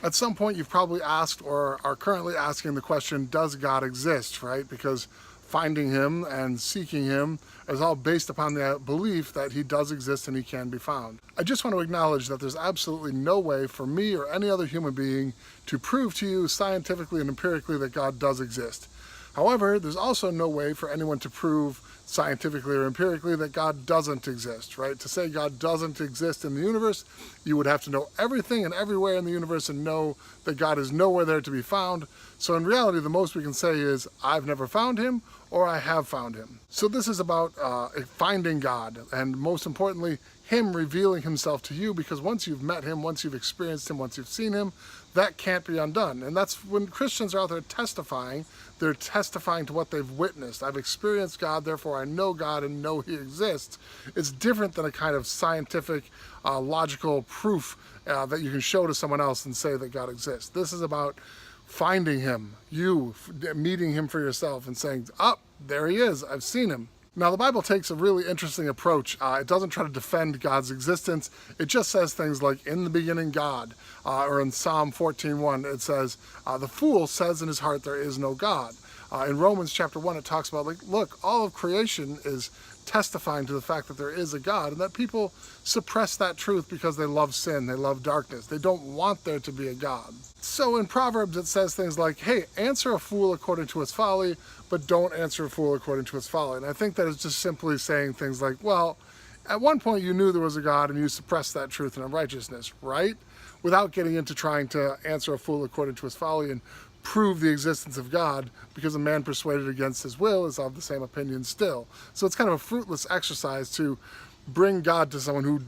At some point you've probably asked or are currently asking the question, does God exist, right? Because finding him and seeking him is all based upon the belief that he does exist and he can be found. I just want to acknowledge that there's absolutely no way for me or any other human being to prove to you scientifically and empirically that God does exist. However, there's also no way for anyone to prove scientifically or empirically that God doesn't exist, right? To say God doesn't exist in the universe, you would have to know everything and everywhere in the universe and know that God is nowhere there to be found. So in reality, the most we can say is, I've never found him, or I have found him. So this is about finding God, and most importantly, him revealing himself to you, because once you've met him, once you've experienced him, once you've seen him, that can't be undone. And that's when Christians are out there testifying, they're testifying to what they've witnessed. I've experienced God, therefore I know God and know he exists. It's different than a kind of scientific, logical proof that you can show to someone else and say that God exists. This is about finding him, you meeting him for yourself and saying, oh, there he is, I've seen him. Now the Bible takes a really interesting approach. It doesn't try to defend God's existence. It just says things like, in the beginning God, or in Psalm 14:1 it says, the fool says in his heart there is no God. In Romans chapter 1 it talks about, like, look, all of creation is testifying to the fact that there is a God, and that people suppress that truth because they love sin, they love darkness, they don't want there to be a God. So in Proverbs it says things like, hey, answer a fool according to his folly, but don't answer a fool according to his folly. And I think that is just simply saying things like, well, at one point you knew there was a God and you suppressed that truth in unrighteousness, right? Without getting into trying to answer a fool according to his folly and prove the existence of God, because a man persuaded against his will is of the same opinion still. So it's kind of a fruitless exercise to bring God to someone who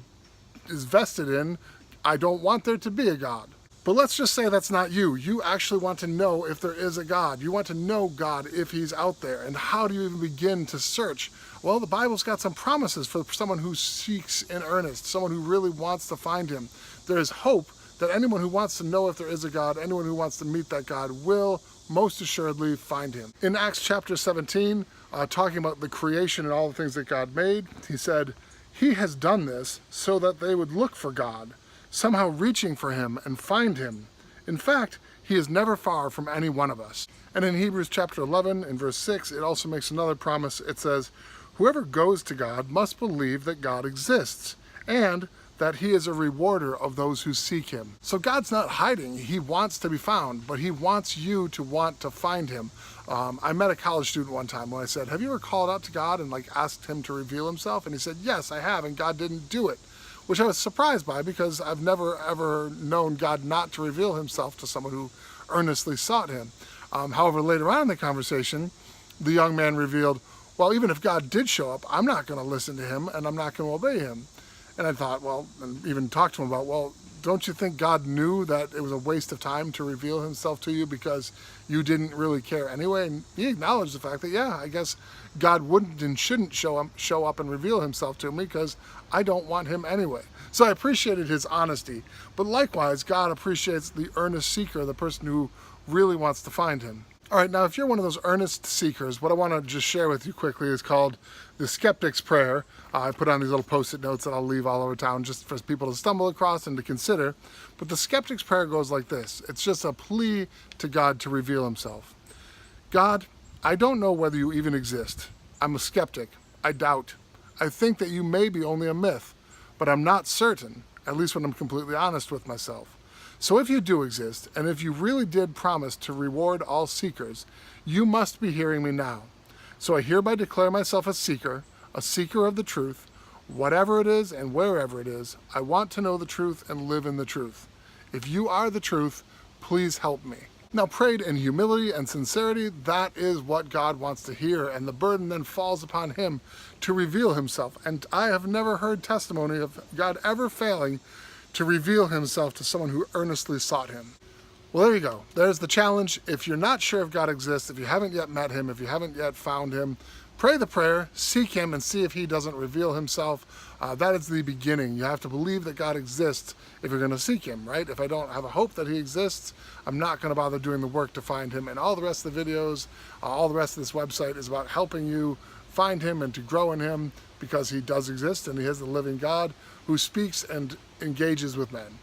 is vested in, I don't want there to be a God. But let's just say that's not you. You actually want to know if there is a God. You want to know God if he's out there. And how do you even begin to search? Well, the Bible's got some promises for someone who seeks in earnest, someone who really wants to find him. There is hope that anyone who wants to know if there is a God, anyone who wants to meet that God, will most assuredly find him. In Acts chapter 17, talking about the creation and all the things that God made, he said, he has done this so that they would look for God, somehow reaching for him and find him. In fact, he is never far from any one of us. And in Hebrews chapter 11, in verse 6, it also makes another promise. It says, whoever goes to God must believe that God exists, and that he is a rewarder of those who seek him. So God's not hiding. He wants to be found, but he wants you to want to find him. I met a college student one time when I said, have you ever called out to God and asked him to reveal himself? And he said, yes, I have, and God didn't do it. Which I was surprised by, because I've never ever known God not to reveal himself to someone who earnestly sought him. However, later on in the conversation, the young man revealed, well, even if God did show up, I'm not going to listen to him and I'm not going to obey him. And I thought, well, and even talked to him about, well, don't you think God knew that it was a waste of time to reveal himself to you because you didn't really care anyway? And he acknowledged the fact that, yeah, I guess God wouldn't and shouldn't show up and reveal himself to me because I don't want him anyway. So I appreciated his honesty. But likewise, God appreciates the earnest seeker, the person who really wants to find him. All right, now if you're one of those earnest seekers, what I want to just share with you quickly is called the Skeptic's Prayer. I put on these little post-it notes that I'll leave all over town just for people to stumble across and to consider. But the Skeptic's Prayer goes like this. It's just a plea to God to reveal himself. God, I don't know whether you even exist. I'm a skeptic. I doubt. I think that you may be only a myth, but I'm not certain, at least when I'm completely honest with myself. So if you do exist, and if you really did promise to reward all seekers, you must be hearing me now. So I hereby declare myself a seeker of the truth, whatever it is and wherever it is. I want to know the truth and live in the truth. If you are the truth, please help me. Now, prayed in humility and sincerity, that is what God wants to hear, and the burden then falls upon him to reveal himself. And I have never heard testimony of God ever failing to reveal himself to someone who earnestly sought him. Well, there you go. There's the challenge. If you're not sure if God exists, if you haven't yet met him, if you haven't yet found him, pray the prayer, seek him, and see if he doesn't reveal himself. That is the beginning. You have to believe that God exists if you're going to seek him, right? If I don't have a hope that he exists, I'm not going to bother doing the work to find him. And all the rest of the videos, all the rest of this website is about helping you find him and to grow in him, because he does exist and he is the living God who speaks and engages with men.